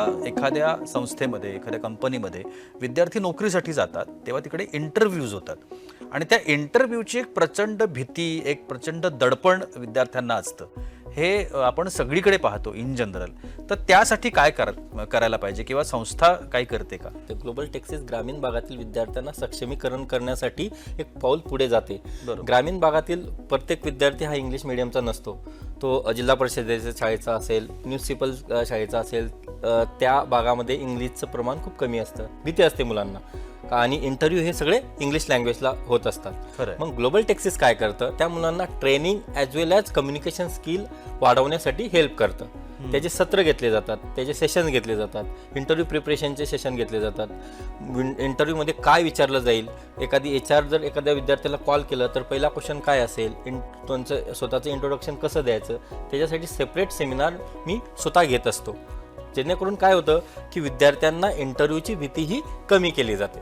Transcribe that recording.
का एखाद्या संस्थेमध्ये एखाद्या कंपनीमध्ये विद्यार्थी नोकरीसाठी जातात तेव्हा तिकडे इंटरव्ह्यूज होतात आणि त्या इंटरव्ह्यूची एक प्रचंड भीती, एक प्रचंड दडपण विद्यार्थ्यांना असतं. हे आपण सगळीकडे पाहतो इन जनरल. तर त्यासाठी काय करायला पाहिजे किंवा संस्था काय करते का? ते ग्लोबल टेक्सिस ग्रामीण भागातील विद्यार्थ्यांना सक्षमीकरण करण्यासाठी एक पाऊल पुढे जाते. ग्रामीण भागातील प्रत्येक विद्यार्थी हा इंग्लिश मीडियमचा नसतो. तो जिल्हा परिषदेच्या शाळेचा असेल, म्युनिसिपल शाळेचा असेल, त्या भागामध्ये इंग्लिशचं प्रमाण खूप कमी असतं. भीती असते मुलांना आणि इंटरव्ह्यू हे सगळे इंग्लिश लँग्वेजला होत असतात. मग ग्लोबल टेक्सिस काय करतं, त्या मुलांना ट्रेनिंग ॲज वेल ॲज कम्युनिकेशन स्किल वाढवण्यासाठी हेल्प करतं. त्याचे सत्र घेतले जातात, त्याचे सेशन घेतले जातात, इंटरव्ह्यू प्रिपरेशनचे सेशन घेतले जातात. इंटरव्ह्यूमध्ये काय विचारलं जाईल, एखादी HR जर एखाद्या विद्यार्थ्याला कॉल केलं तर पहिला क्वेश्चन काय असेल, त्यांचं स्वतःचं इंट्रोडक्शन कसं द्यायचं, त्याच्यासाठी सेपरेट सेमिनार मी स्वतः घेत असतो. जेणेकरून काय होतं की विद्यार्थ्यांना इंटरव्ह्यूची भीतीही कमी केली जाते.